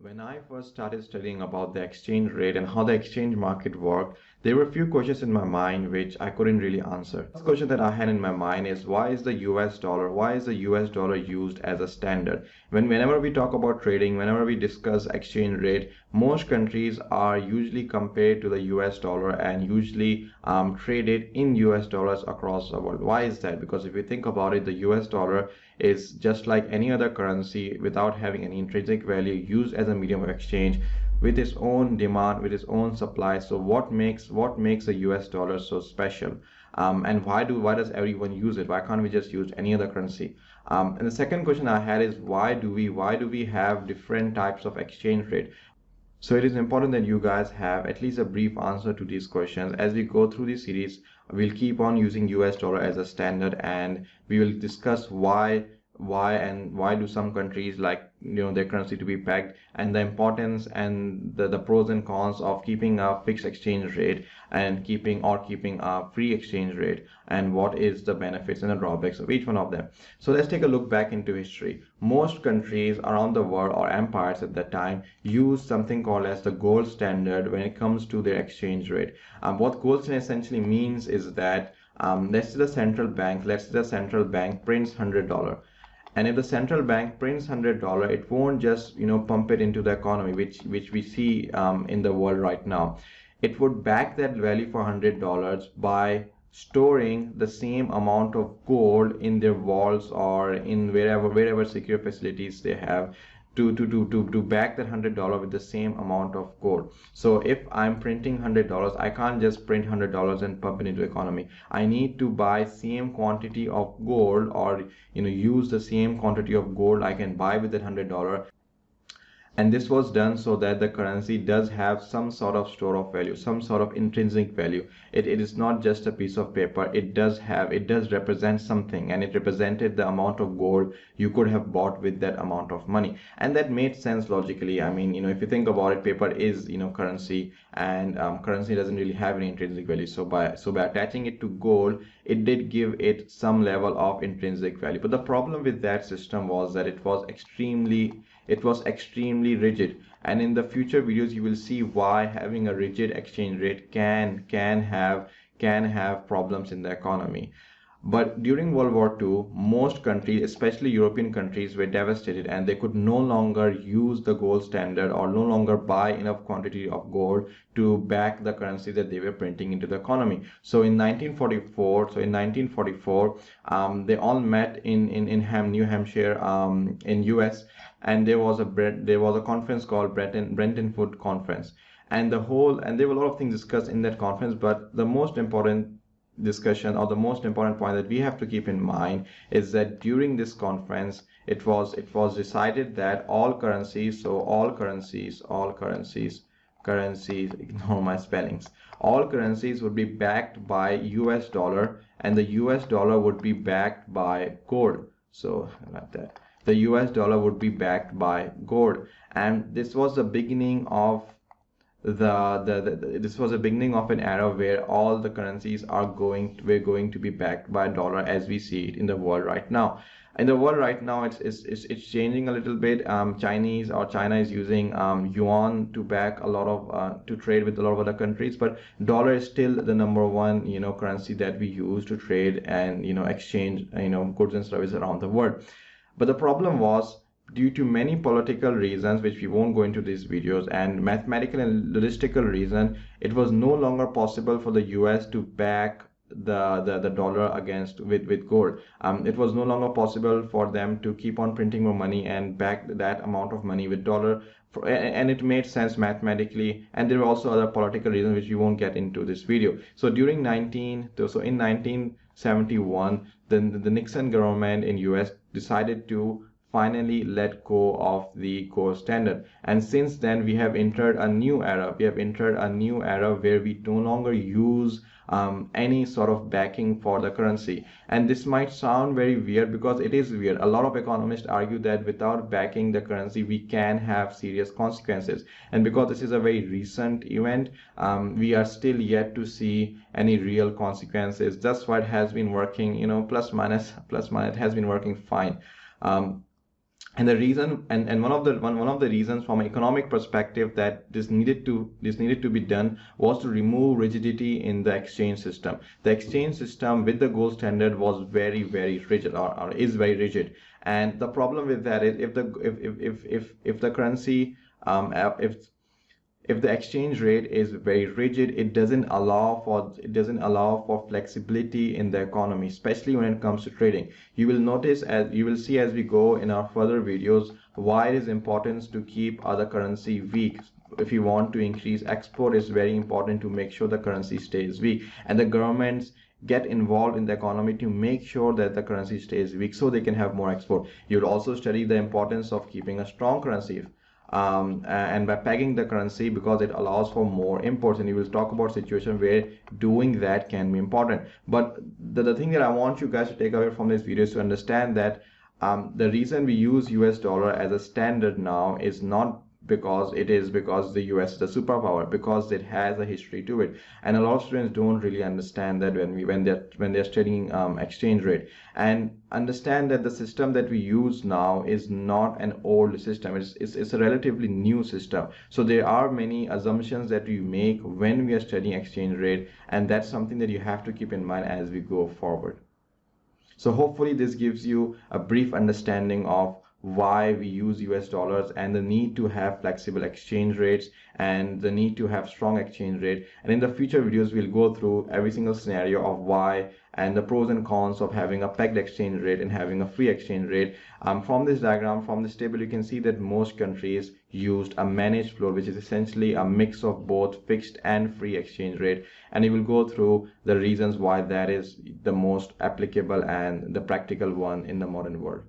When I first started studying about the exchange rate and how the exchange market worked, there were a few questions in my mind which I couldn't really answer. The first question that I had in my mind is why is the US dollar used as a standard? Whenever we talk about trading, whenever we discuss exchange rate, most countries are usually compared to the US dollar and usually traded in US dollars across the world. Why is that? Because if you think about it, the US dollar is just like any other currency without having any intrinsic value, used as a medium of exchange with its own demand, with its own supply. So what makes the US dollar so special? And why does everyone use it? Why can't we just use any other currency? And the second question I had is why do we have different types of exchange rate? So it is important that you guys have at least a brief answer to these questions. As we go through this series, we'll keep on using US dollar as a standard, and we will discuss why do some countries like their currency to be pegged, and the importance and the pros and cons of keeping a fixed exchange rate and keeping a free exchange rate, and what is the benefits and the drawbacks of each one of them. So let's take a look back into history. Most countries around the world, or empires at that time, used something called as the gold standard when it comes to their exchange rate. What gold standard essentially means is that let's say the central bank prints $100, and if the central bank prints $100, it won't just pump it into the economy, which we see in the world right now. It would back that value for $100 by storing the same amount of gold in their vaults or in wherever secure facilities they have to back that $100 with the same amount of gold. So if I'm printing $100, I can't just print $100 and pump it into the economy. I need to buy same quantity of gold, or use the same quantity of gold I can buy with that $100. And this was done so that the currency does have some sort of store of value, some sort of intrinsic value. It is not just a piece of paper. It does represent something, and it represented the amount of gold you could have bought with that amount of money. And that made sense logically. I mean, if you think about it, paper is currency, and currency doesn't really have any intrinsic value. So by attaching it to gold, it did give it some level of intrinsic value. But the problem with that system was that it was extremely rigid, and in the future videos you will see why having a rigid exchange rate can have problems in the economy. But during World War II, most countries, especially European countries, were devastated, and they could no longer use the gold standard or no longer buy enough quantity of gold to back the currency that they were printing into the economy. So in 1944, they all met in New Hampshire, in US, and there was a conference called Bretton Woods Conference, and there were a lot of things discussed in that conference. But the most important discussion, or the most important point that we have to keep in mind, is that during this conference it was decided that all currencies, ignore my spellings, all currencies would be backed by US dollar, and the US dollar would be backed by gold. So like that, the US dollar would be backed by gold, and this was the beginning of this was the beginning of an era where all the currencies were going to be backed by dollar, as we see it in the world right now. In the world right now, it's changing a little bit. China is using yuan to back a lot of to trade with a lot of other countries, but dollar is still the number one currency that we use to trade and exchange goods and services around the world. But the problem was, due to many political reasons, which we won't go into these videos, and mathematical and logistical reason, it was no longer possible for the US to back the dollar against with gold. It was no longer possible for them to keep on printing more money and back that amount of money with dollar, and it made sense mathematically. And there were also other political reasons which we won't get into this video. So in 1971, then the Nixon government in US decided to finally let go of the gold standard, and since then we have entered a new era. Where we no longer use any sort of backing for the currency. And this might sound very weird, because it is weird. A lot of economists argue that without backing the currency, we can have serious consequences, and because this is a very recent event, we are still yet to see any real consequences. That's why it has been working, plus minus, it has been working fine. And the reason, and one of the reasons from an economic perspective that this needed to be done was to remove rigidity in the exchange system. The exchange system with the gold standard was very rigid, or is very rigid. And the problem with that is, if the currency, if the exchange rate is very rigid, it doesn't allow for flexibility in the economy, especially when it comes to trading. You will notice, as you will see as we go in our further videos, why it is important to keep other currency weak. If you want to increase export, it's very important to make sure the currency stays weak, and the governments get involved in the economy to make sure that the currency stays weak so they can have more export. You'll also study the importance of keeping a strong currency, and by pegging the currency, because it allows for more imports, and we will talk about situation where doing that can be important. But the thing that I want you guys to take away from this video is to understand that the reason we use US dollar as a standard now is not because the US is a superpower, because it has a history to it. And a lot of students don't really understand that when they're studying exchange rate, and understand that the system that we use now is not an old system. It's a relatively new system. So there are many assumptions that we make when we are studying exchange rate, and that's something that you have to keep in mind as we go forward. So hopefully this gives you a brief understanding of why we use US dollars, and the need to have flexible exchange rates, and the need to have strong exchange rate. And in the future videos, we'll go through every single scenario of why, and the pros and cons of having a pegged exchange rate and having a free exchange rate. From this diagram, from this table, you can see that most countries used a managed floor, which is essentially a mix of both fixed and free exchange rate. And we will go through the reasons why that is the most applicable and the practical one in the modern world.